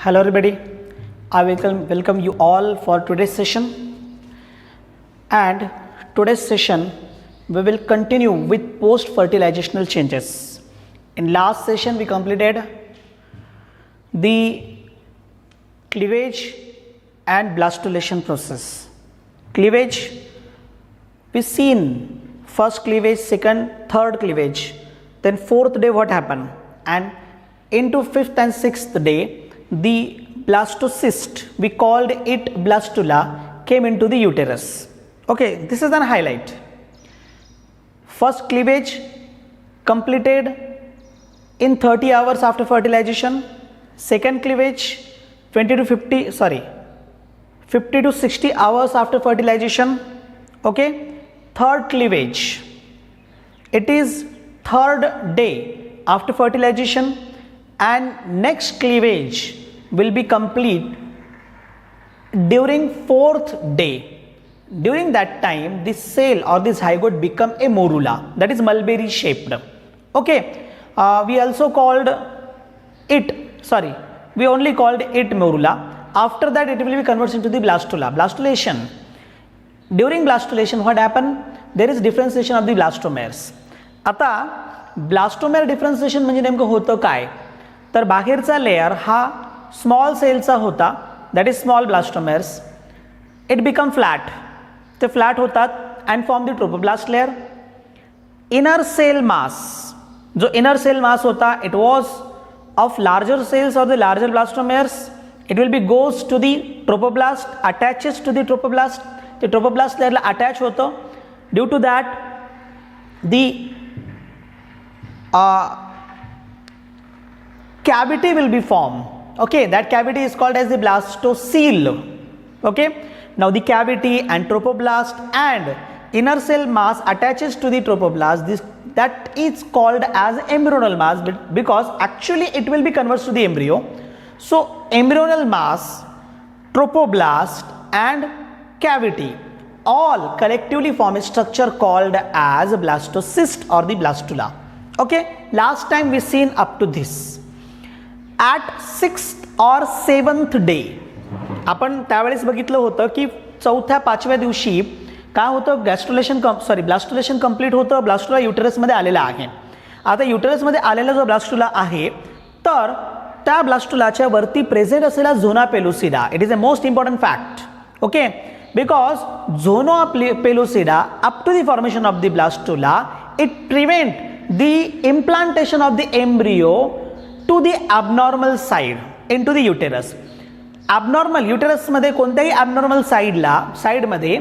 Hello everybody, I welcome you all for today's session, and today's session we will continue with post fertilizational changes. In last session we completed the cleavage and blastulation process. Cleavage, we seen first cleavage, second, third cleavage, then fourth day what happened, and into fifth and sixth day the blastocyst, we called it blastula, came into the uterus. Okay, this is an highlight. First cleavage completed in 30 hours after fertilization. Second cleavage 50 to 60 hours after fertilization. Okay, third cleavage, it is third day after fertilization, and next cleavage will be complete during fourth day. During that time this cell or this zygote become a morula, that is mulberry shaped. Okay, we also called it, we only called it morula. After that it will be converted into the blastula. Blastulation, during blastulation what happened, there is differentiation of the blastomeres. आता ब्लास्टोमेर differentiation म्हणजे नेमकं होतं काय, तर बाहेरचा layer हा small सेलचा होता, that is small blastomeres. It become flat, ते फ्लॅट होतात and form the trophoblast layer. Inner cell mass, जो इनर सेल मास होता it was of larger cells और the larger blastomeres. It will be goes to the trophoblast, attaches to the trophoblast. ते trophoblast लेयरला attach होतं. Due to that the cavity will be formed. Okay, that cavity is called as the blastocele. Okay, now the cavity and trophoblast and inner cell mass attaches to the trophoblast. That is called as embryonal mass, because actually it will be converted to the embryo. So embryonal mass, trophoblast and cavity all collectively form a structure called as blastocyst or the blastula. Okay, last time we seen up to this. At 6th or 7th day आपण त्यावेळेस बघितलं होतं की चौथ्या पाचव्या दिवशी काय होतं, ब्लास्टुलेशन कंप्लीट होतं. ब्लास्टुला युटेरसमध्ये आलेला आहे. आता युटेरसमध्ये आलेला जो ब्लास्टुला आहे, तर त्या ब्लास्टुलाच्या वरती प्रेझेंट असलेला zona pellucida, it is a most important fact. Okay, because zona pellucida up to the formation of the blastula it prevent the implantation of the embryo to the abnormal side into the uterus. Abnormal युटेरसमध्ये कोणत्याही abnormal साईडमध्ये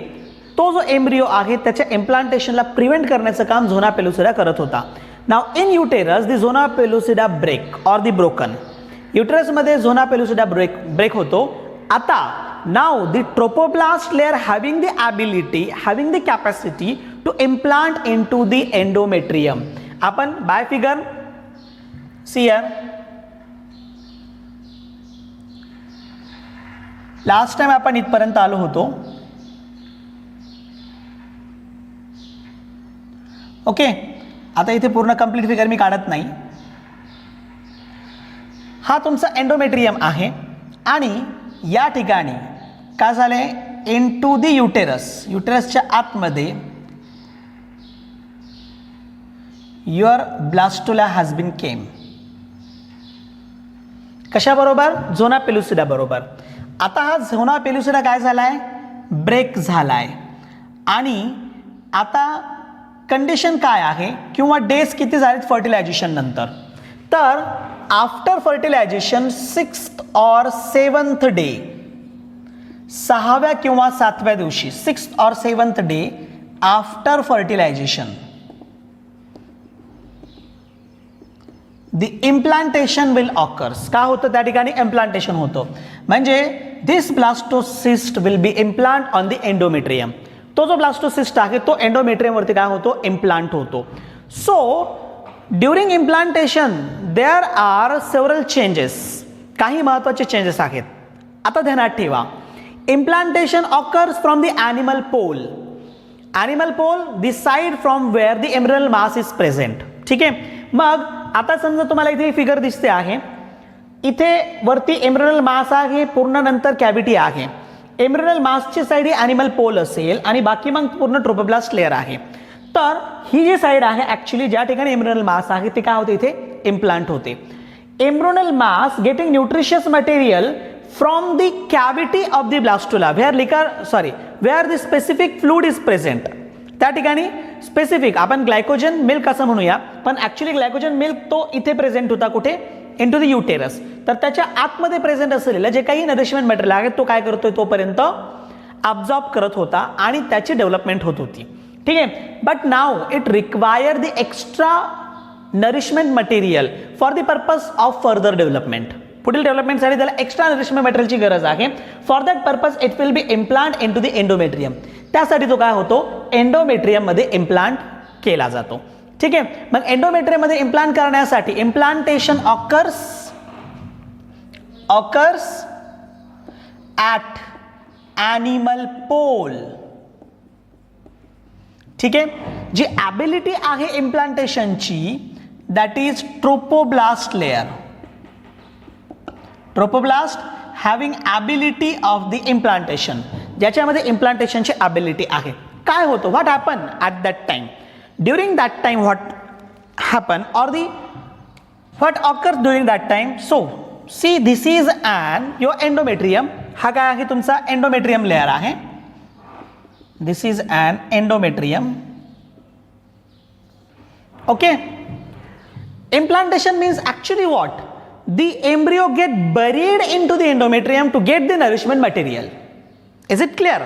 तो जो embryo आहे त्याच्या इम्प्लांटेशनला prevent करण्याचं काम झोना pellucida करत होता. Now in uterus the zona pellucida break or the broken. युटेरसमध्ये झोना पेलुसिडा ब्रेक होतो. आता now the trophoblast layer having the ability, having the capacity to implant into the endometrium. आपण by figure see here, last time आपण इथपर्यंत आलो होतो. Okay, आता इथे पूर्ण कंप्लीट फिगर मी काढत नाही. हा तुमचा एंडोमेट्रियम आहे आणि या ठिकाणी काय झाले, इन टू द युटेरस, युटेरसच्या आतमध्ये your blastula has been came. कशाबरोबर, झोना पेलुसिडा बरोबर. आता हा झोना पेलुसिडा काय झालाय, ब्रेक झालाय. आणि आता कंडिशन काय आहे किंवा डेज किती झालेत फर्टिलायझेशन नंतर, तर after fertilisation 6th or 7th day, 6व्या किंवा 7व्या दिवशी, 6th or 7th day after fertilization the implantation will occurs. का होतं त्या ठिकाणी, इम्प्लांटेशन होतं. म्हणजे this blastocyst will be implant on the endometrium. तो जो ब्लास्टोसिस्ट आहे तो एंडोमेट्रियम वरती काय होतो, इम्प्लांट होतो. So during implantation there are several changes, काही महत्वाचे चेंजेस आहेत. आता ध्यानात ठेवा, implantation occurs from the animal pole. Animal pole the side from where the embryonal mass is present. ठीक आहे. मग आता समजा तुम्हाला इथे फिगर दिसते आहे, इथे वरती एम्ब्रियोनल मास आहे, पूर्ण नंतर कॅव्हिटी आहे. एम्ब्रियोनल मासची साईड ही ॲनिमल पोल असेल आणि बाकी मग पूर्ण ट्रोपोब्लास्ट लेअर आहे. तर ही जी साईड आहे ॲक्च्युली ज्या ठिकाणी एम्ब्रियोनल मास आहे ते काय होते, इथे इम्प्लांट होते. Embryonal mass getting nutritious material from the cavity of the blastula where the specific fluid is present. त्या ठिकाणी स्पेसिफिक आपण ग्लायकोजन मिल्क असं म्हणूया, पण ॲक्च्युली ग्लायकोजन मिल्क तो इथे प्रेझेंट होता, कुठे, इनटू द युटेरस. तर त्याच्या आतमध्ये प्रेझेंट असलेलं जे काही नरिशमेंट मटेरियल आहे तो काय करतोय, तोपर्यंत अब्झॉर्ब करत होता आणि त्याची डेव्हलपमेंट होत होती. ठीक आहे. But now it require the extra nourishment material for the purpose of further development. पुढील डेव्हलपमेंटसाठी त्याला एक्स्ट्रा नरिशमेंट मटेरियलची गरज आहे. For that purpose it will be implant into the endometrium. त्यासाठी तो काय होतो, एंडोमेट्रियम मध्ये इम्प्लांट केला जातो. ठीक आहे. मग एंडोमेट्रियम मध्ये इम्प्लांट करण्यासाठी implantation occurs at animal pole. ठीक आहे. जी ॲबिलिटी आहे इम्प्लांटेशनची that is trophoblast layer. Trophoblast having ability of the implantation, ज्याच्यामध्ये इम्प्लांटेशनची ॲबिलिटी आहे. काय होतं, what happen at that time, during that time what happen or the what occurs during that time. So see this is an your endometrium. हा काय आहे, तुमचा endometrium layer आहे. This is an endometrium. Okay. Implantation means actually what, the embryo get buried into the endometrium to get the nourishment material. Is it clear?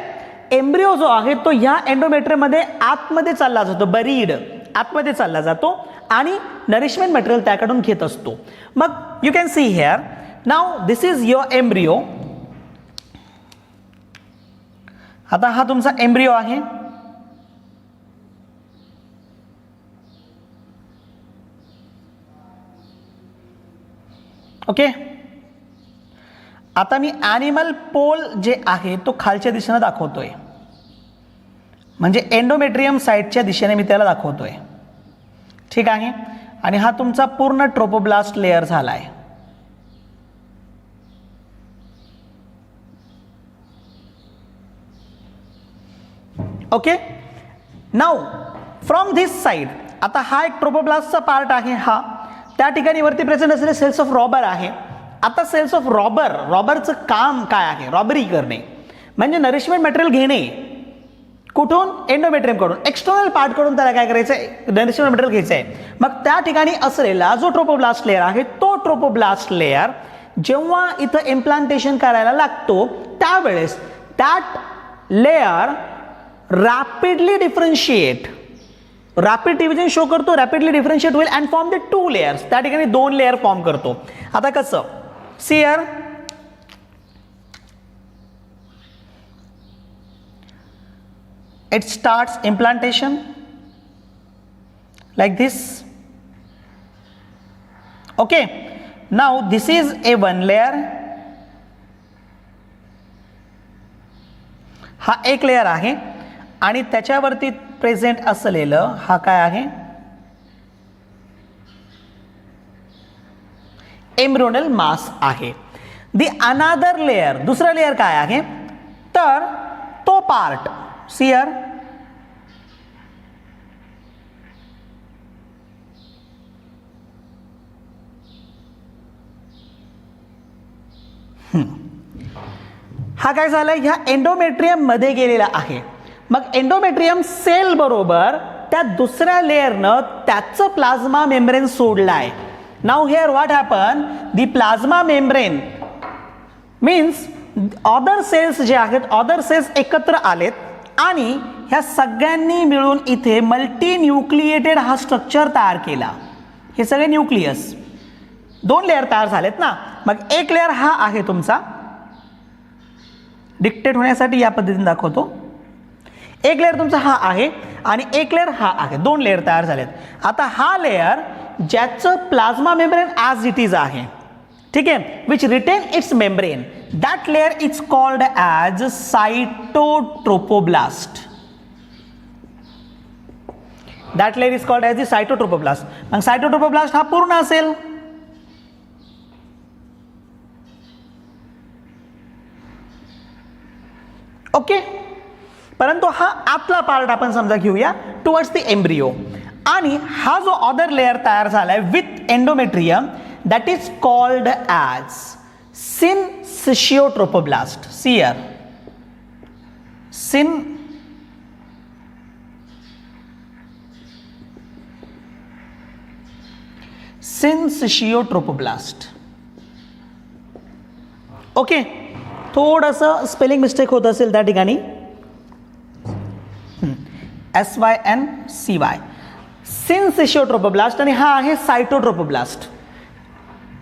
Embryo जो आहे तो ह्या endometrium मध्ये आतमध्ये चालला जातो, बरीड आतमध्ये चालला जातो आणि नरिशमेंट मटेरियल त्याकडून घेत असतो. मग you can see here now this is your embryo. आता हा तुमचा एम्ब्रिओ आहे. ओके. आता मी ॲनिमल पोल जे आहे तो खालच्या दिशेने दाखवतोय, म्हणजे एंडोमेट्रियम साईडच्या दिशेने मी त्याला दाखवतोय. ठीक आहे. आणि हा तुमचा पूर्ण ट्रोपोब्लास्ट लेअर झालाय. Okay. Now from this side, आता हा एक ट्रोपोब्लास्टचा पार्ट आहे. हा त्या ठिकाणी वरती प्रेझेंट असलेले सेल्स ऑफ रॉबर आहे. आता सेल्स ऑफ रॉबरचं काम काय आहे, रॉबरी करणे म्हणजे नरिशमेंट मटेरियल घेणे. कुठून, एंडोमेट्रियम कडून, एक्सटर्नल पार्ट कडून त्याला काय करायचं आहे, नरिशमेंट मटेरियल घ्यायचं आहे. मग त्या ठिकाणी असलेला जो ट्रोपोब्लास्ट लेअर आहे तो ट्रोपोब्लास्ट लेअर जेव्हा इथं इम्प्लांटेशन करायला लागतो त्यावेळेस that layer rapidly differentiate, rapid division show करतो, रॅपिडली डिफरन्शिएट होईल अँड फॉर्म द 2 लेयर्स. त्या ठिकाणी 2 लेअर फॉर्म करतो. आता कसं, see here, it starts implantation like this. Okay. Now this is a 1 layer. हा एक लेअर आहे आणि त्याच्यावरती प्रेझेंट असलेलं हा काय आहे, एम्ब्रियोनल मास आहे. दी अनादर लेअर, दुसरा लेअर काय आहे, तर तो पार्ट सियर हा काय झाला, ह्या एंडोमेट्रियम मध्ये गेलेला आहे. मग एंडोमेट्रियम सेल बरोबर त्या दुसऱ्या लेअरनं त्याचं प्लाझ्मा मेम्ब्रेन सोडलाय. Now here what happen, the plasma membrane means other cells जे आहेत, अदर सेल्स एकत्र आलेत आणि ह्या सगळ्यांनी मिळून इथे मल्टी न्यूक्लिएटेड हा स्ट्रक्चर तयार केला. हे सगळे न्यूक्लियस 2 लेअर तयार झालेत ना. मग एक लेअर हा आहे तुमचा, डिक्टेट होण्यासाठी या पद्धतीने दाखवतो. एक लेअर तुमचा हा आहे आणि एक लेअर हा आहे, 2 लेअर तयार झालेत. आता हा लेअर ज्याचं plasma membrane as it is आहे, ठीक आहे, which retain its membrane, that layer is called as cytotrophoblast. That layer is called as the cytotrophoblast. मग सायटोट्रोपोब्लास्ट हा पूर्ण असेल, ओके, परंतु हा आतला पार्ट आपण समजा घेऊया टुवर्ड्स द एम्ब्रियो. आणि हा जो अदर लेअर तयार झालाय with endometrium that is called as syncytiotrophoblast. सियर सिनसिशियोट्रोपोब्लास्ट. ओके, थोडंसं स्पेलिंग मिस्टेक होत असेल त्या ठिकाणी. SYNCY syncytiotrophoblast. आणि हा आहे cytotrophoblast.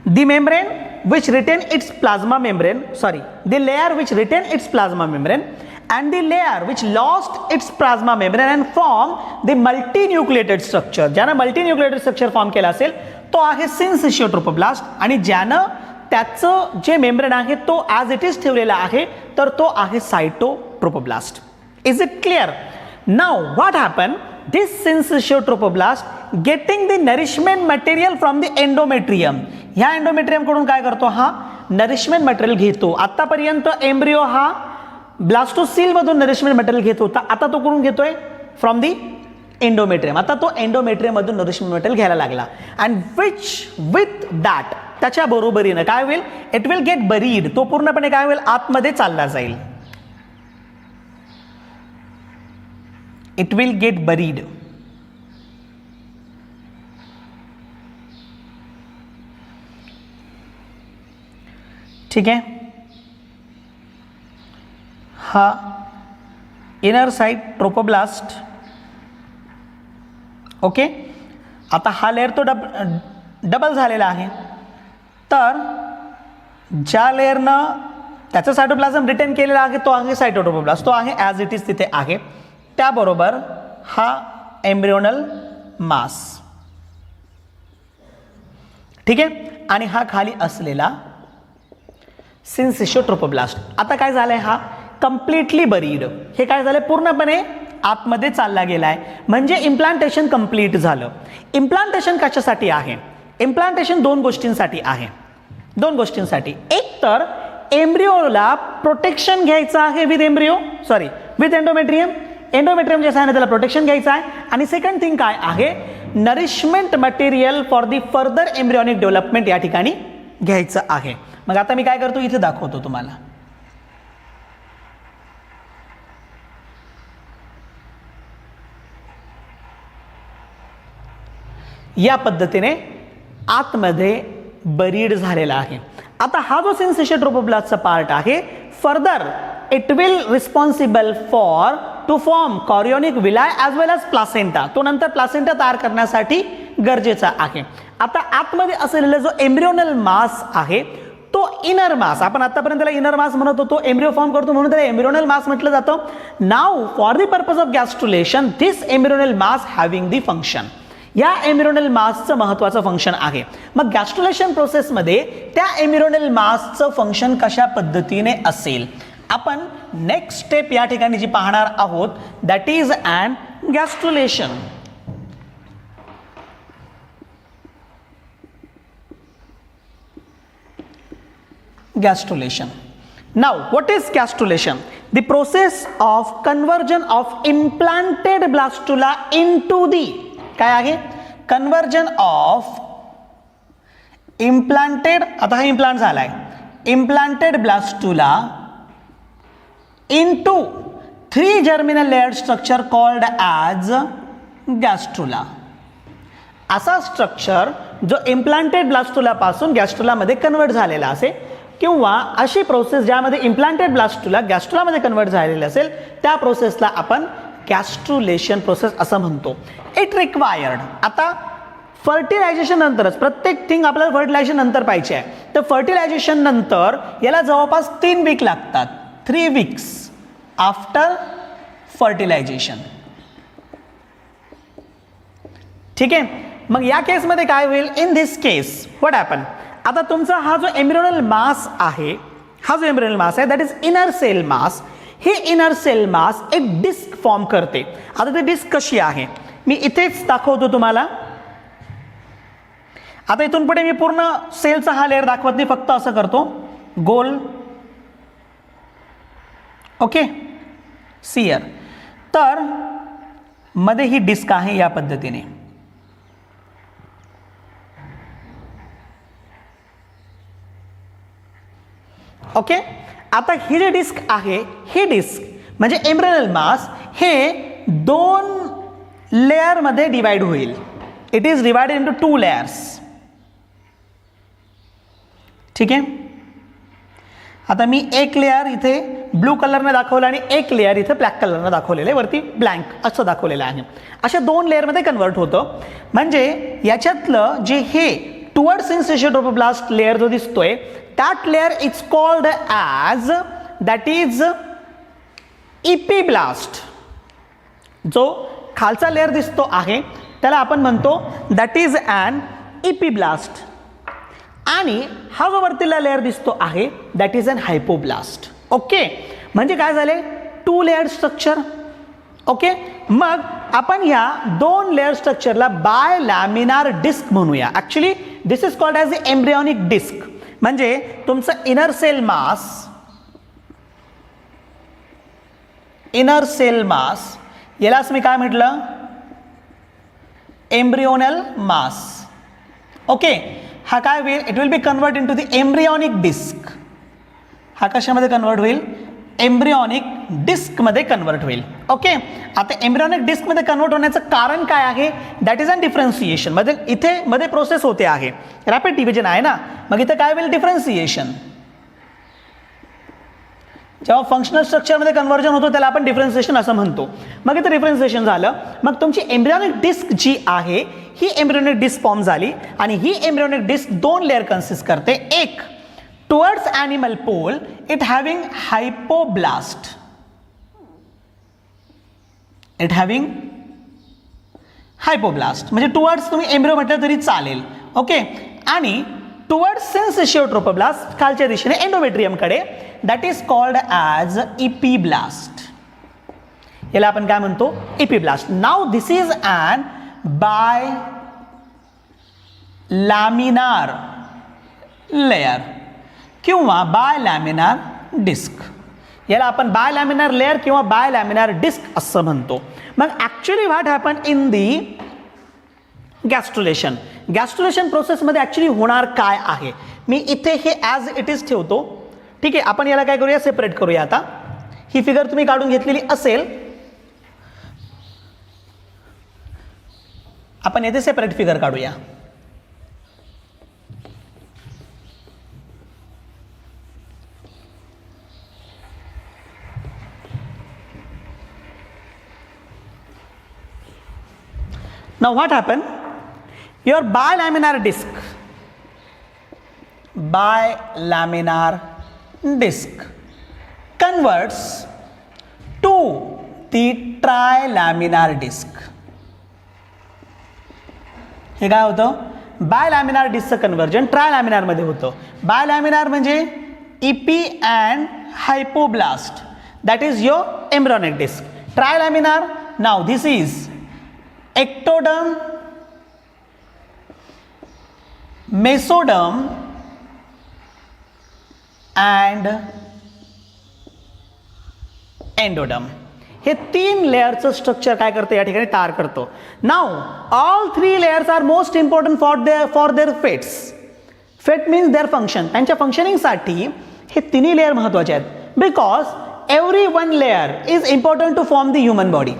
The membrane which retain its plasma membrane, sorry, the layer which retain its plasma membrane and the layer which lost its plasma membrane and form the multinucleated structure. ज्यानं multinucleated structure form केला असेल तो आहे सिनसिशियोट्रोपोब्लास्ट. आणि ज्यानं त्याचं जे membrane आहे तो ॲज इट इज ठेवलेला आहे तर तो आहे cytotrophoblast. Is it clear? Now what happen, this syncytiotrophoblast getting the nourishment material from the endometrium. ह्या एंडोमेट्रियम कडून काय करतो, हा नरिशमेंट मटेरियल घेतो. आतापर्यंत एम्ब्रिओ हा ब्लास्टोसील मधून नरिशमेंट मटेरियल घेत होता, आता तो कुठून घेतोय, फ्रॉम दी एंडोमेट्रियम. आता तो एंडोमेट्रियम मधून नरिशमेंट मटेरियल घ्यायला लागला. अँड विथ दॅट त्याच्या बरोबरीनं काय होईल, इट विल गेट बरीड. तो पूर्णपणे काय होईल, आतमध्ये चालला जाईल. It will get buried. ठीक आहे, हा इनर साइड ट्रोपोब्लास्ट. ओके, आता हा लेअर तो डबल झालेला आहे. तर ज्या लेअरनं त्याचं सायटोप्लाझम रिटेन केलेला आहे तो आहे सायटोट्रोपोब्लास्ट, तो आहे ॲज इट इज तिथे आहे. त्याबरोबर हा एम्ब्रियोनल मास. ठीक आहे, आणि हा खाली असलेला सिनसिशियोट्रोपोब्लास्ट. आता काय झालंय, हा कम्प्लिटली बरीड. हे काय झालंय, पूर्णपणे आतमध्ये चालला गेलाय. म्हणजे इम्प्लांटेशन कंप्लीट झालं. इम्प्लांटेशन कशासाठी आहे, इम्प्लांटेशन दोन गोष्टींसाठी आहे. दोन गोष्टींसाठी, एक तर एम्ब्रिओला प्रोटेक्शन घ्यायचं आहे विथ एंडोमेट्रियम. एंडोमेट्रियमच्या सहाय्याने त्याला प्रोटेक्शन घ्यायचं आहे. आणि सेकंड थिंग काय आहे, nourishment material for the further embryonic development या ठिकाणी घ्यायचं आहे. मग आता मी काय करतो, इथे दाखवतो तुम्हाला. या पद्धतीने आतमध्ये बरीड झालेला आहे. आता हा जो सिनसिशियोट्रोपोब्लास्टचा पार्ट आहे, further it will responsible for to form chorionic villi as well as placenta. तो नंतर प्लासेंटा तयार करण्यासाठी गरजेचा आहे. आता आतमध्ये असलेला जो एम्ब्रियोनल मास आहे तो इनर मास, आपण आतापर्यंत त्याला इनर मास म्हणत होतो, एम्ब्रिओ फॉर्म करतो म्हणून त्याला एम्ब्रियोनल मास म्हटलं जातं. Now for the purpose of gastrulation this embryonal mass having the function. या एम्ब्रियोनल मासचं महत्त्वाचं फंक्शन आहे. मग गॅस्ट्रुलेशन प्रोसेसमध्ये त्या एम्ब्रियोनल मासचं फंक्शन कशा पद्धतीने असेल, आपण नेक्स्ट स्टेप या ठिकाणी जी पाहणार आहोत that is and gastrulation. Gastrulation. Now, what is gastrulation? The process of conversion of implanted blastula into the काय आहे, conversion of implanted, आता हा इम्प्लांट झालाय, implanted blastula into 3 germinal layered structure called as gastrula. असा structure जो implanted blastula पासून गॅस्ट्रुलामध्ये convert झालेला असेल, किंवा अशी प्रोसेस ज्यामध्ये इम्प्लांटेड ब्लास्टुला गॅस्ट्रुलामध्ये कन्वर्ट झालेली असेल, त्या प्रोसेसला आपण गॅस्ट्रुलेशन प्रोसेस असं म्हणतो. इट रिक्वायर्ड, आता फर्टिलायझेशन नंतरच प्रत्येक थिंग आपल्याला फर्टिलायझेशन नंतर पाहिजे आहे, तर फर्टिलायझेशन नंतर याला जवळपास 3 वीक लागतात. 3 वीक्स आफ्टर फर्टिलायझेशन. ठीक आहे, मग या केसमध्ये काय होईल, in this case what happen, आता तुमचा हा जो एम्ब्रियोनल मास आहे, हा जो एम्ब्रियोनल मास आहे that is inner cell mass. He inner cell मास एक डिस्क फॉर्म करते. आता ती डिस्क कशी आहे मी इथेच दाखवतो तुम्हाला. आता इथून पुढे मी पूर्ण सेलचा हा लेअर दाखवत नाही, फक्त असं करतो गोल. Okay, share. तर मध्ये ही डिस्क आहे या पद्धतीने. ओके, आता ही जी डिस्क आहे, ही डिस्क म्हणजे एम्ब्रियोनल मास हे 2 लेयर मध्ये डिवाइड होईल. It is divided into 2 layers. ठीक आहे. आता मी एक लेयर इथे ब्लू कलरने दाखवलं आणि एक लेयर इथे ब्लॅक कलरने दाखवलेलं आहे, वरती ब्लँक असं दाखवलेलं आहे. अशा 2 लेअरमध्ये कन्वर्ट होतं. म्हणजे याच्यातलं जे हे टुवर्ड्स इन्सिशियल ट्रोपोब्लास्ट लेअर जो दिसतोय, that layer is called as, that is epiblast. जो खालचा लेअर दिसतो आहे त्याला आपण म्हणतो that is an epiblast. आणि हा जो वरतीला लेअर दिसतो आहे that is an hypoblast. Okay, म्हणजे काय झाले, 2 लेअर स्ट्रक्चर. ओके, मग आपण या 2 लेअर स्ट्रक्चरला बाय लॅमिनार डिस्क म्हणूया. Actually this is called as the embryonic disc. म्हणजे तुमचं इनर सेल मास यालाच मी काय म्हटलं, एम्ब्रियोनल मास. ओके, हा काय होईल, it will be convert into the embryonic disc. हा कशामध्ये कन्वर्ट होईल, एम्ब्रियॉनिक डिस्क मध्ये कन्वर्ट होईल. ओके, आता एम्ब्रियॉनिक डिस्क मध्ये कन्वर्ट होण्याचं कारण काय आहे, दॅट इज अन डिफरन्सिएशन. मध्ये इथे मध्ये प्रोसेस होते आहे, रॅपिड डिव्हिजन आहे ना, मग इथे काय होईल, डिफरन्सिएशन. जेव्हा फंक्शनल स्ट्रक्चरमध्ये कन्व्हर्जन होतो त्याला आपण डिफरन्सिएशन असं म्हणतो. मग इथे डिफरन्सिएशन झालं, मग तुमची एम्ब्रियॉनिक डिस्क जी आहे ही एम्ब्रियॉनिक डिस्क फॉर्म झाली. आणि ही एम्ब्रियॉनिक डिस्क 2 लेअर कन्सिस्ट करते. एक towards animal pole, it having hypoblast. It having hypoblast म्हणजे towards तुम्ही एम्ब्रियो म्हटलं तरी चालेल. ओके, आणि towards syncytial trophoblast खालच्या दिशेने एंडोमेट्रियम कडे, that is called as epiblast. याला आपण काय म्हणतो, epiblast. Now this is an bilaminar layer किंवा बायलॅमिनार डिस्क. याला आपण बायलॅमिनार लेअर किंवा बायलॅमिनार डिस्क असं म्हणतो. मग ऍक्च्युली व्हॉट हॅपन इन दी गॅस्ट्रुलेशन. गॅस्ट्रुलेशन प्रोसेसमध्ये ऍक्च्युली होणार काय आहे, मी इथे हे ॲज इट इज ठेवतो. ठीक आहे, आपण याला काय करूया, सेपरेट करूया. आता ही फिगर तुम्ही काढून घेतलेली असेल, आपण येथे सेपरेट फिगर काढूया. Now what happened? Your bilaminar disc converts to the trilaminar disc. हे काय होतं, बायलॅमिनार डिस्कचं कन्व्हर्जन ट्रायलॅमिनार मध्ये होतं. बायलॅमिनार म्हणजे epi and hypoblast, that is your embryonic disc. Trilaminar, now this is ectoderm, mesoderm and endoderm. हे 3 लेअरचं structure काय करतं, या ठिकाणी तयार करतो. Now all 3 layers are most important for their fates. Fate means their function. त्यांच्या फंक्शनिंगसाठी हे 3 लेअर महत्वाचे आहेत. Because every 1 layer is important to form the human body.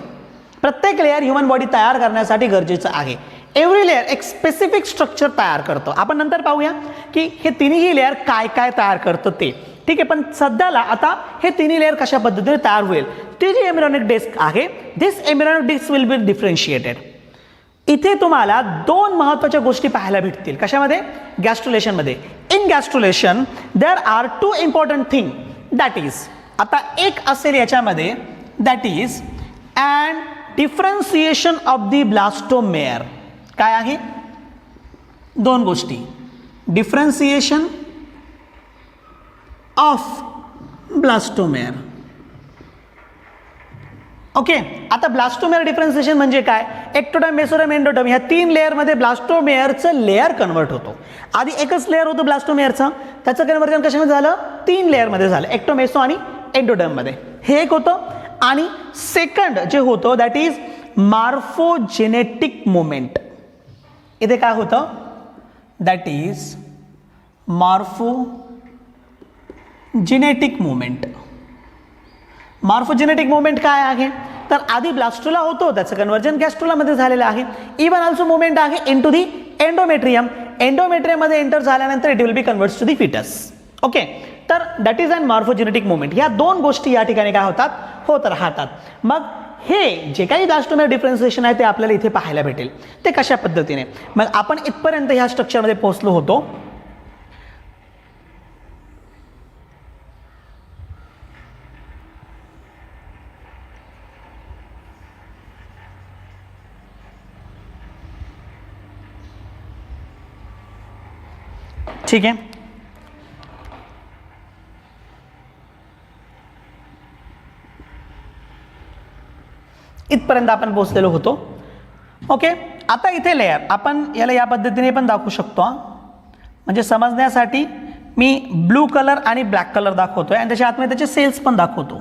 प्रत्येक लेअर ह्युमन बॉडी तयार करण्यासाठी गरजेचं आहे. एव्हरी लेअर एक स्पेसिफिक स्ट्रक्चर तयार करतो. आपण नंतर पाहूया की हे 3ही लेअर काय काय तयार करतं ते. ठीक आहे, पण सध्याला आता हे 3 लेअर कशा पद्धतीने तयार होईल. ती जी एम्ब्रियॉनिक डिस्क आहे, this embryonic disc will be differentiated. इथे तुम्हाला 2 महत्त्वाच्या गोष्टी पाहायला भेटतील. कशामध्ये, गॅस्ट्रुलेशनमध्ये. In gastrulation there are 2 important thing, that is, आता एक असेल याच्यामध्ये, that is and differentiation of the blastomere. काय आहे, 2 गोष्टी, डिफरन्सिएशन ऑफ ब्लास्टोमेअर. ओके, आता ब्लास्टोमेअर डिफरन्सिएशन म्हणजे काय, एक्टोडर्म, मेसोडर्म, एंडोडर्म ह्या 3 लेअरमध्ये ब्लास्टोमेअरचं लेअर कन्वर्ट होतो. आधी एकच लेअर होतं ब्लास्टोमेअरचं, त्याचं कन्वर्जन कशामध्ये झालं, 3 लेअरमध्ये झालं, एक्टोमेसो आणि एंडोडर्ममध्ये. हे एक होतं. आणि सेकंड जे होतं दॅट इज मॉर्फोजेनेटिक मुवमेंट. इथे काय होतं that is morphogenetic movement. Morphogenetic movement काय आहे तर आधी ब्लास्टुला होतो त्याचं कन्वर्जन गॅस्ट्रुलामध्ये झालेलं आहे. इवन ऑल्सो मुवमेंट आहे इनटू दी एंडोमेट्रियम. एंडोमेट्रियममध्ये एंटर झाल्यानंतर it will be converts to the foetus. Okay, तर that is an morphogenetic movement. ह्या दोन गोष्टी या ठिकाणी काय होतात होत राहतात. मग हे जे काही ब्लास्टोमेर डिफरन्सिएशन आहे ते आपल्याला इथे पाहायला भेटेल. ते कशा पद्धतीने, मग आपण इथपर्यंत ह्या स्ट्रक्चरमध्ये पोहोचलो होतो. ठीक आहे, इथपर्यंत आपण पोहोचलेलो होतो. ओके, आता इथे लेयर आपण याला या पद्धतीने पण दाखवू शकतो. म्हणजे समजण्यासाठी मी ब्लू कलर आणि ब्लॅक कलर दाखवतोय आणि त्याच्या आतमध्ये त्याचे सेल्स पण दाखवतो.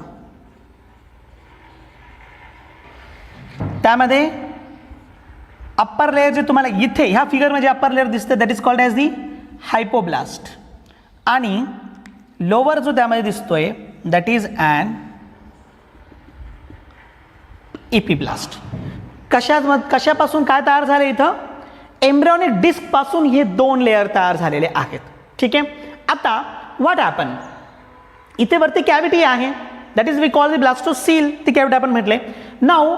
त्यामध्ये अप्पर लेयर जे तुम्हाला इथे ह्या फिगरमध्ये अप्पर लेयर दिसते that is called as the hypoblast आणि लोअर जो त्यामध्ये दिसतोय दॅट इज ॲन इपिब्लास्ट. कशापासून काय तयार झाले इथं एम्ब्रियोनिक डिस्क पासून हे दोन लेयर तयार झालेले आहेत. ठीक आहे, आता व्हॉट हॅपन इथे वरती कॅव्हिटी आहे that is we call the blastocoel. ती कॅव्हिटी आपण म्हटले. Now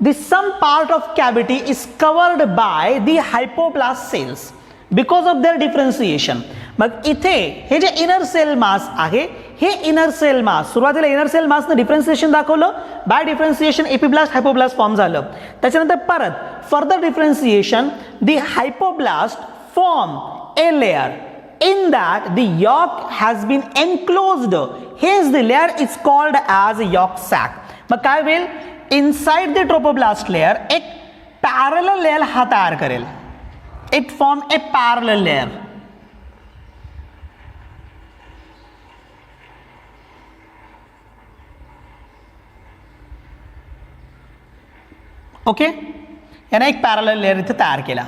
the some part of cavity is covered by the hypoblast cells because of their differentiation. मग इथे हे जे इनर सेल मास आहे हे इनर सेल मास सुरुवातीला इनर सेल मासनं डिफरन्सिएशन दाखवलं. By differentiation epiblast hypoblast form झालं. त्याच्यानंतर परत further differentiation the hypoblast form a layer in that the yolk has been enclosed. Hence the layer is called as yolk sac. मग काय होईल inside the trophoblast layer एक parallel layer हा तयार करेल. It form a parallel layer. Okay, याने एक parallel layer इथे तयार केला.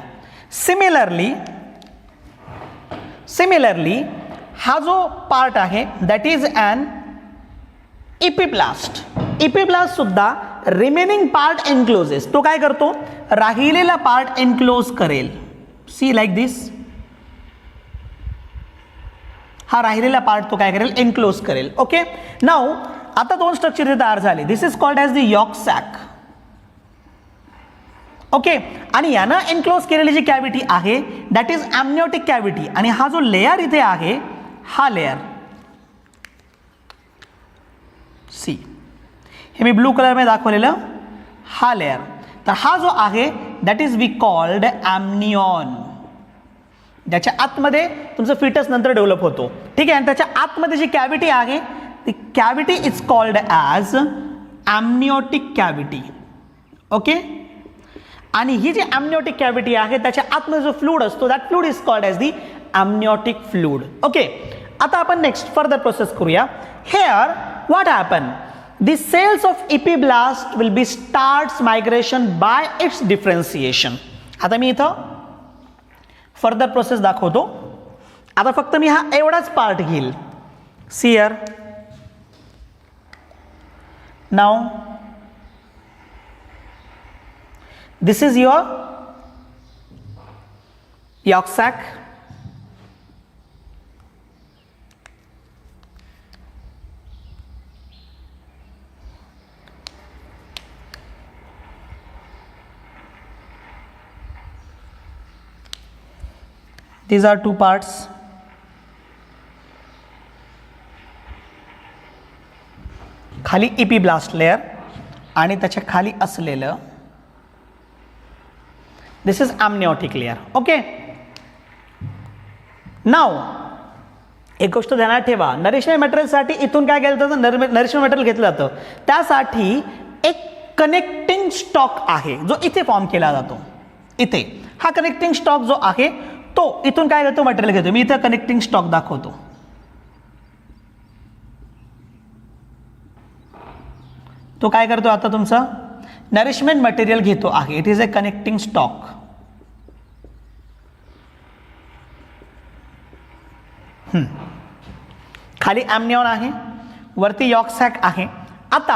सिमिलरली हा जो पार्ट आहे दॅट इज ॲन इपिब्लास्ट. इपिब्लास्ट सुद्धा रिमेनिंग पार्ट एनक्लोजेस. तो काय करतो राहिलेला पार्ट एनक्लोज करेल. सी लाईक दिस. हा राहिलेला पार्ट तो काय करेल एनक्लोज करेल. ओके, नाउ आता दोन स्ट्रक्चर इथे तयार झाले. This is called as the yolk sac. Okay, आणि यानं एनक्लोज केलेली जी कॅव्हिटी आहे दॅट इज ॲम्निओटिक कॅव्हिटी. आणि हा जो लेयर इथे आहे हा लेयर सी हे मी ब्लू कलरमध्ये दाखवलेलं हा लेयर. तर हा जो आहे दॅट इज वी कॉल्ड ॲम्निऑन. ज्याच्या आतमध्ये तुमचं फिटस नंतर डेव्हलप होतो. ठीक आहे, आणि त्याच्या आतमध्ये जी कॅव्हिटी आहे ती cavity is called as amniotic cavity. Okay, आणि ही जी ॲम्निओटिक कॅव्हिटी आहे त्याच्या आतमध्ये जो फ्लूड असतो that fluid is called as the amniotic fluid. Okay, आता आपण नेक्स्ट फर्दर प्रोसेस करूया. Here what happen the cells of epiblast will be starts migration by its differentiation. आता मी इथं फर्दर प्रोसेस दाखवतो. आता फक्त मी हा एवढाच पार्ट घेईल. See here now this is your yolk sac. These are two parts. खाली इपिब्लास्ट लेयर आणि त्याच्या खाली असलेलं दिस इज ॲम्निओटिक लेयर. ओके, नाउ एक गोष्ट ध्यानात ठेवा. नरिशमेंट मटेरियलसाठी इथून काय केलं जातं नरिशमेंट मटेरियल घेतलं जातं. त्यासाठी एक कनेक्टिंग स्टॉक आहे जो इथे फॉर्म केला जातो. इथे हा कनेक्टिंग स्टॉक जो आहे तो इथून काय घेतो मटेरियल घेतो. मी इथं कनेक्टिंग स्टॉक दाखवतो. तो काय करतो आता तुमचा नरिशमेंट मटेरियल घेतो आहे. It is a connecting stock. खाली ॲम्निऑन आहे, वरती यॉर्क सॅक आहे. आता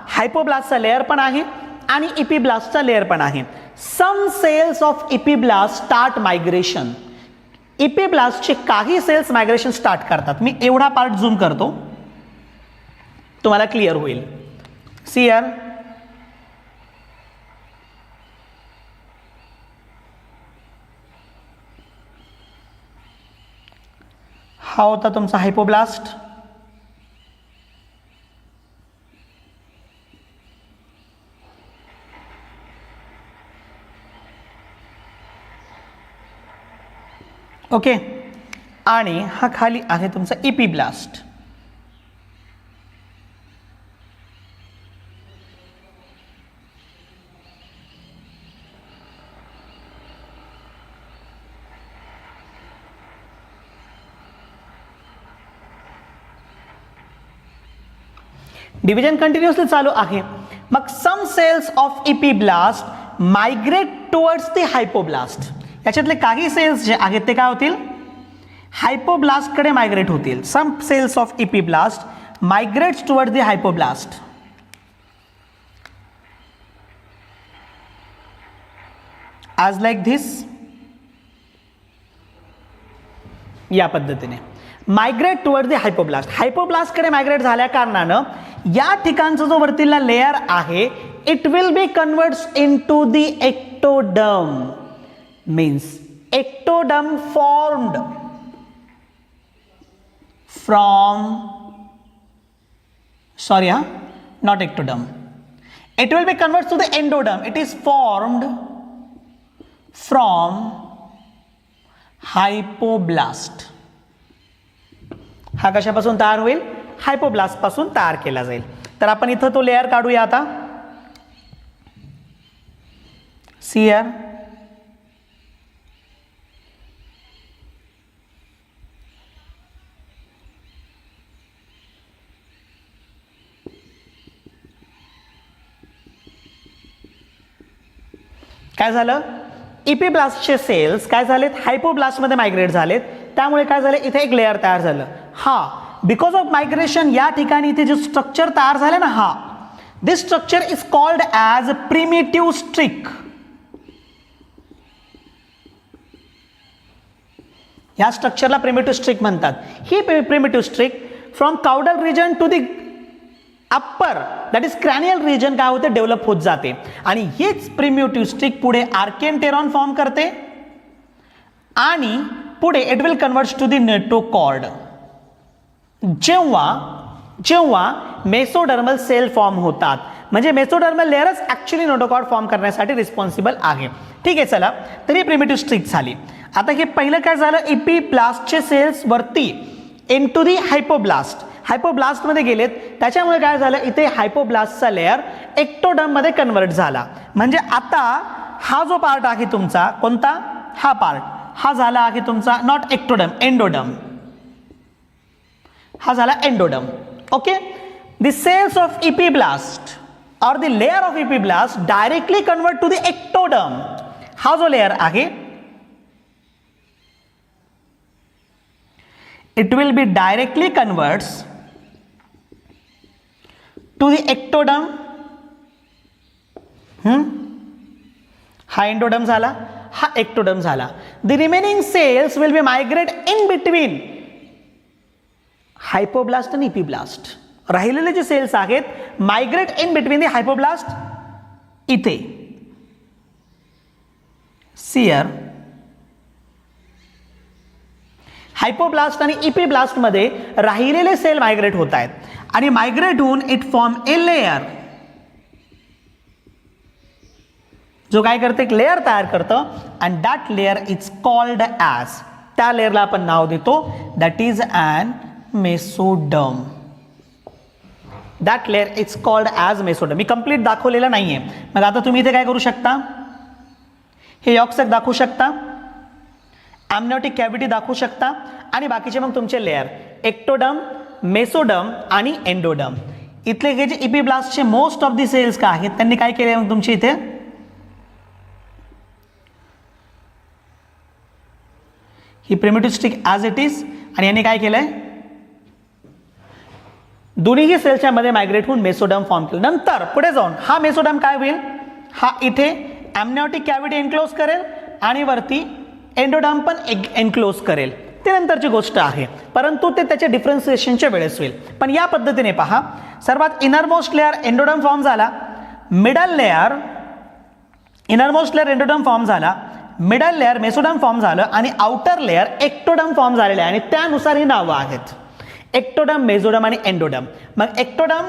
हायपोब्लास्टचा लेअर पण आहे आणि इपिब्लास्टचा लेअर पण आहे. सम सेल्स ऑफ इपिब्लास्ट स्टार्ट मायग्रेशन. इपिब्लास्टचे काही सेल्स मायग्रेशन स्टार्ट करतात. मी एवढा पार्ट झूम करतो, तुम्हाला क्लिअर होईल. सी यार, हा होता तुमचा हायपोब्लास्ट. ओके, आणि हा खाली आहे तुमचा इपिब्लास्ट. डिव्हिजन कंटिन्युअसली चालू आहे. मग some cells of epiblast migrate towards the hypoblast. याच्यातले काही सेल्स जे आहेत ते काय होतील, हायपोब्लास्ट कडे मायग्रेट होतील. Some cells of epiblast migrates towards the hypoblast. As like this, या पद्धतीने मायग्रेट टुवर्ड द हायपोब्लास्ट. हायपोब्लास्टकडे मायग्रेट झाल्या कारणानं या ठिकाणचा जो वरतीला लेअर आहे it will be converts into the ectoderm. Means ectoderm formed from, sorry, not ectoderm. It will be converted to the endoderm. It is formed from hypoblast. हा कशापासून तयार होईल, हायपोब्लास्ट पासून तयार केला जाईल. तर आपण इथं तो लेअर काढूया आता. सी यार, काय झालं, इपिब्लास्टचे सेल्स काय झालेत, हायपोब्लास्टमध्ये मायग्रेट झालेत. त्यामुळे काय झालं, इथे एक लेअर तयार झालं. हा बिकॉज ऑफ मायग्रेशन या ठिकाणी इथे जे स्ट्रक्चर तयार झाले ना, हा this structure is called as primitive streak. या स्ट्रक्चरला प्रिमिटिव्ह स्ट्रिक म्हणतात. ही primitive streak from caudal region to the upper that is cranial region काय होते, डेव्हलप होत जाते. आणि हीच प्रिमिटिव्ह स्ट्रिक पुढे आर्कियन्टेरॉन फॉर्म करते आणि पुढे it will convert to the notochord. जेव्हा जेव्हा मेसोडर्मल सेल फॉर्म होतात, म्हणजे मेसोडर्मल लेअरच ऍक्च्युली नोटोकॉर्ड फॉर्म करण्यासाठी रिस्पॉन्सिबल आहे. ठीक आहे, चला, तर ही प्रिमिटिव्ह स्ट्रिक झाली. आता हे पहिलं काय झालं, इपिब्लास्टचे सेल्स वरती इनटू दी हायपोब्लास्ट, हायपोब्लास्टमध्ये गेलेत. त्याच्यामुळे काय झालं, इथे हायपोब्लास्टचा लेअर एक्टोडर्ममध्ये कन्वर्ट झाला. म्हणजे आता हा जो पार्ट आहे तुमचा, कोणता, हा पार्ट, हा झाला आहे तुमचा नॉट एक्टोडर्म, एंडोडर्म. हा झाला endoderm. Okay, the cells of epiblast और the layer of epiblast directly convert to the ectoderm. हा जो लेअर आहे it will be directly converts to the ectoderm. हा एंडोडर्म झाला, हा एक्टोडर्म झाला. The remaining cells will be migrate in between हायपोब्लास्ट आणि इपिब्लास्ट. राहिलेले जे सेल्स आहेत मायग्रेट इन बिटवीन द हायपोब्लास्ट इथे. सियर, हायपोब्लास्ट आणि इपिब्लास्ट मध्ये राहिलेले सेल मायग्रेट होत आहेत आणि मायग्रेट होऊन इट फॉर्म ए लेअर, जो काय करते, एक लेअर तयार करतं. And that layer is called as, त्या लेअरला आपण नाव देतो that is an mesoderm. That layer is called as mesoderm. मी कंप्लीट दाखवलेलं नाहीये. मग आता तुम्ही इथे काय करू शकता, हे यॉक्सॅक दाखवू शकता, ॲम्निओटिक कॅव्हिटी दाखवू शकता आणि बाकीचे मग तुमचे लेअर एक्टोडर्म, मेसोडर्म आणि एंडोडर्म. इथले हे जे इपिब्लास्टचे मोस्ट ऑफ दी सेल्स काय आहेत त्यांनी काय केले मग तुमचे इथे ही primitive stick as it is आणि यांनी काय केलंय दोन्हीही सेल्सच्या मध्ये मायग्रेट होऊन मेसोडर्म फॉर्म केलं. नंतर पुढे जाऊन हा मेसोडर्म काय होईल हा इथे एमनिओटिक कॅव्हिटी एन्क्लोज करेल आणि वरती एंडोडर्म पण एन्क्लोज करेल. ते नंतरची गोष्ट आहे परंतु ते त्याच्या डिफरन्सिएशनच्या वेळेस होईल. पण या पद्धतीने पहा सर्वात इनरमोस्ट लेअर एंडोडर्म फॉर्म झाला middle layer innermost layer endoderm form झाला मिडल लेअर मेसोडर्म फॉर्म झालं आणि आउटर लेअर एक्टोडर्म फॉर्म झालेलं आहे आणि त्यानुसार ही नावं आहेत एक्टोडर्म मेसोडर्म आणि एंडोडर्म. मग ectoderm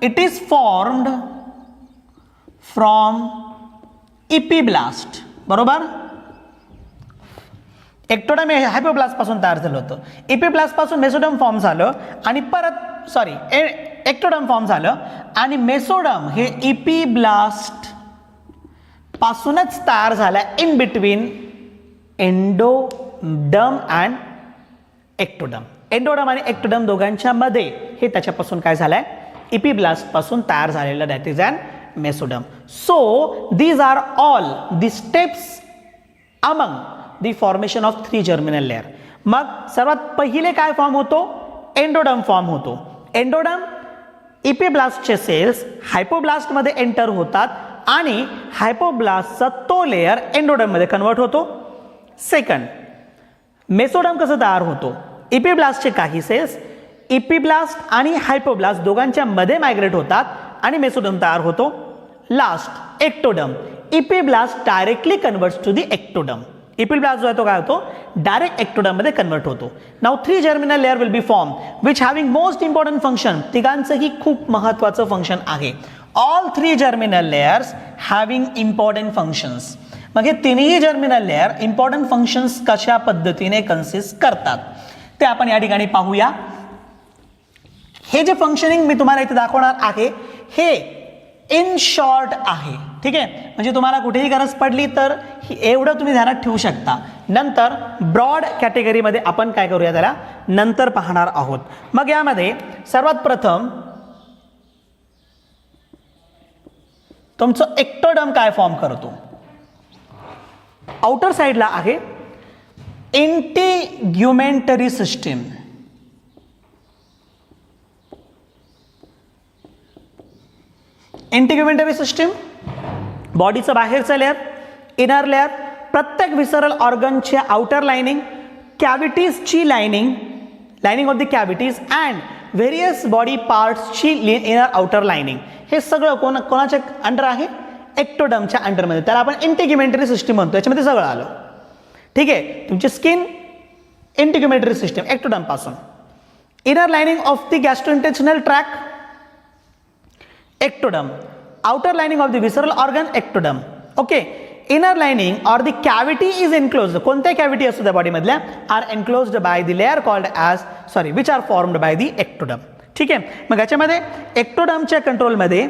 it is formed from epiblast बरोबर. एक्टोडर्म हे हायपोब्लास्ट पासून तयार झालं होतं इपिब्लास्ट पासून मेसोडर्म फॉर्म झालं आणि परत एक्टोडर्म फॉर्म झालं आणि मेसोडर्म हे इपिब्लास्ट पासूनच तयार झाला in between endoderm and ectoderm. Endoderm आणि एक्टोडर्म दोघांच्या मध्ये हे त्याच्यापासून काय झालंय इपिब्लास्ट पासून तयार झालेलं that is an mesoderm. So these are all the steps among the formation of 3 germinal layer. मग सर्वात पहिले काय फॉर्म होतो एंडोडर्म फॉर्म होतो. एंडोडर्म इपिब्लास्टचे सेल्स हायपोब्लास्ट मध्ये एंटर होतात आणि हायपोब्लास्टचा तो लेअर एंडोडर्म मध्ये कन्वर्ट होतो. सेकंड मेसोडर्म कसं तयार होतो इपिब्लास्टचे काही सेल्स इपिब्लास्ट आणि हायपोब्लास्ट दोघांच्या मध्ये मायग्रेट होतात आणि मेसोडर्म तयार होतो. Last ectoderm epiblast directly converts to the ectoderm. Epiblast जो आहे तो काय होतो डायरेक्ट एक्टोडर्म मध्ये कन्वर्ट होतो. Now 3 germinal layer will be form which having most important function. तिघांचंही खूप महत्वाचं फंक्शन आहे. All 3 germinal layers having important functions. मग हे तिन्ही जर्मिनल लेअर इम्पॉर्टंट फंक्शन्स कशा पद्धतीने कन्सिस्ट करतात ते आपण या ठिकाणी पाहूया. हे जे फंक्शनिंग मी तुम्हाला इथे दाखवणार आहे हे इन शॉर्ट आहे. ठीक आहे म्हणजे तुम्हाला कुठेही गरज पडली तर एवढं तुम्ही ध्यानात ठेवू शकता. नंतर ब्रॉड कॅटेगरीमध्ये आपण काय करूया त्याला नंतर पाहणार आहोत. मग यामध्ये सर्वात प्रथम तुमचं एक्टोडर्म काय फॉर्म करतो आउटर साइडला आहे इंटिग्युमेंटरी सिस्टीम. इंटिग्युमेंटरी सिस्टीम बॉडीचं बाहेरचं लेअर इनर लेअर प्रत्येक विसरल ऑर्गनच्या आउटर लाइनिंग कॅव्हिटीजची lining of the cavities and various body पार्ट्सची इनर आउटर लाइनिंग हे सगळं कोणाच्या अंडर आहे एक्टोडर्मच्या अंडरमध्ये. त्याला आपण इंटिग्युमेंटरी सिस्टीम म्हणतो. याच्यामध्ये सगळं आलं. ठीक आहे तुमची स्किन इंटिग्युमेंटरी सिस्टीम एक्टोडर्म पासून inner lining of the gastrointestinal track ectoderm outer lining of the visceral organ ectoderm. Okay inner lining or the cavity is enclosed. कोणत्या कॅव्हिटी असतो त्या बॉडीमधल्या are enclosed by the layer called as which are formed by the ectoderm. ठीक आहे मग याच्यामध्ये एक्टोडर्मच्या कंट्रोलमध्ये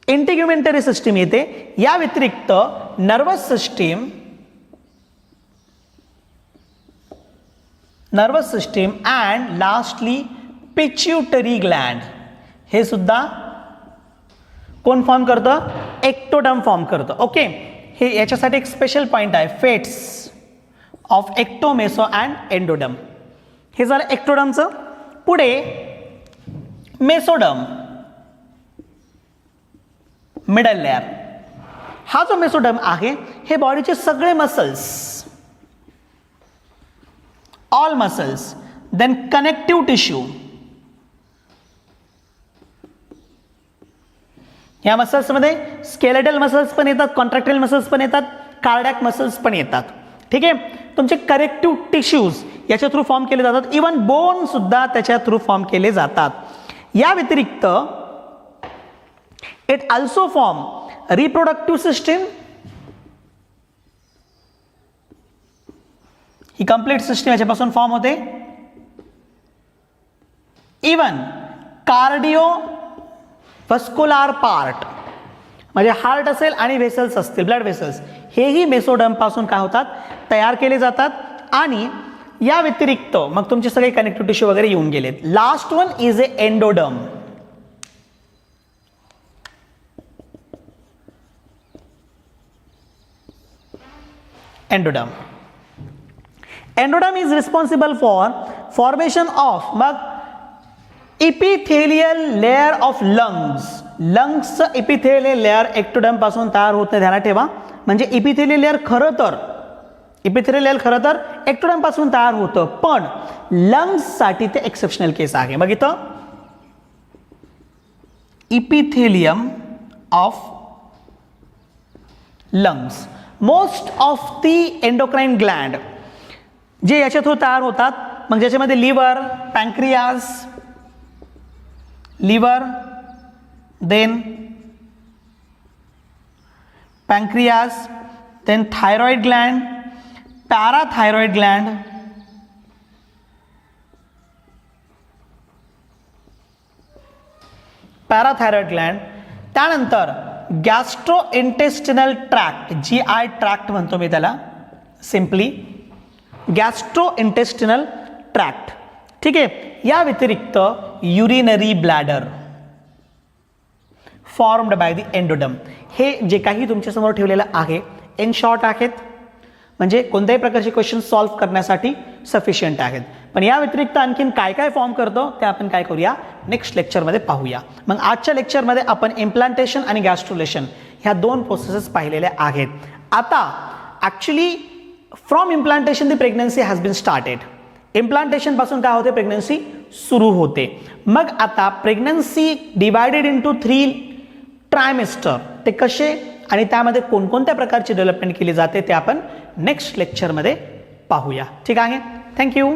इंटिग्युमेंटरी system येते. या व्यतिरिक्त nervous system and lastly pituitary Gland हे सुद्धा कोण फॉर्म करतं एक्टोडर्म फॉर्म करतं. ओके हे याच्यासाठी एक स्पेशल पॉइंट आहे fates of ecto meso and endoderm. हे झालं एक्टोडर्मचं. पुढे मेसोडर्म मिडल लेअर. हा जो मेसोडर्म आहे हे बॉडीचे सगळे muscles all muscles then connective tissue या मसल्समध्ये स्केलेटल मसल्स पण येतात कॉन्ट्रॅक्टाइल मसल्स पण येतात कार्डियक मसल्स पण येतात. ठीक आहे तुमचे करेक्टिव्ह टिश्यूज याच्या थ्रू फॉर्म केले जातात. इवन बोन सुद्धा त्याच्या थ्रू फॉर्म केले जातात. या व्यतिरिक्त it also form reproductive system. He complete system याच्यापासून फॉर्म होते. इवन कार्डिओ व्हस्क्युलर पार्ट म्हणजे हार्ट असेल आणि व्हेसल्स असतील ब्लड व्हेसल्स हेही मेसोडर्म पासून काय होतात तयार केले जातात. आणि या व्यतिरिक्त मग तुमचे सगळे कनेक्टिव्ह टिश्यू वगैरे येऊन गेलेत. Last one is a endoderm. Endoderm. Endoderm is responsible for formation of मग इपिथेलियल लेअर ऑफ लंग्स. लंग्सचं इपिथेलियल लेअर एक्टोडर्म पासून तयार होत नाही, ध्यानात ठेवा. म्हणजे इपिथेलियल लेअर खरं तर एक्टोडर्म पासून तयार होतं, पण लंग्ससाठी ते एक्सेप्शनल केस आहे. मग इथं epithelium of lungs. Most of the endocrine gland जे याच्या थ्रू तयार होतात, मग ज्याच्यामध्ये liver, pancreas, then thyroid gland, parathyroid gland, त्यानंतर gastro intestinal tract, GI tract म्हणतो मी त्याला सिम्पली, गॅस्ट्रो इंटेस्टिनल ट्रॅक्ट. ठीक आहे. या व्यतिरिक्त urinary bladder formed by the endoderm. हे जे काही तुमच्यासमोर ठेवलेलं आहे इन शॉर्ट आहेत, म्हणजे कोणत्याही प्रकारचे क्वेश्चन सॉल्व्ह करण्यासाठी सफिशियंट आहेत. पण या व्यतिरिक्त आणखीन काय काय फॉर्म करतो ते आपण काय करूया, नेक्स्ट लेक्चरमध्ये पाहूया. मग आजच्या लेक्चरमध्ये आपण इम्प्लांटेशन आणि गॅस्ट्रुलेशन ह्या दोन प्रोसेसेस पाहिलेल्या आहेत. आता actually from implantation the pregnancy has been started. Implantation पासून काय होते, प्रेग्नन्सी सुरू होते. मग आता प्रेग्नन्सी डिवायडेड इंटू 3 ट्रायमेस्टर, ते कसे आणि त्यामध्ये कोणकोणत्या प्रकारची डेव्हलपमेंट केली जाते ते आपण नेक्स्ट लेक्चरमध्ये पाहूया. ठीक आहे. थँक्यू.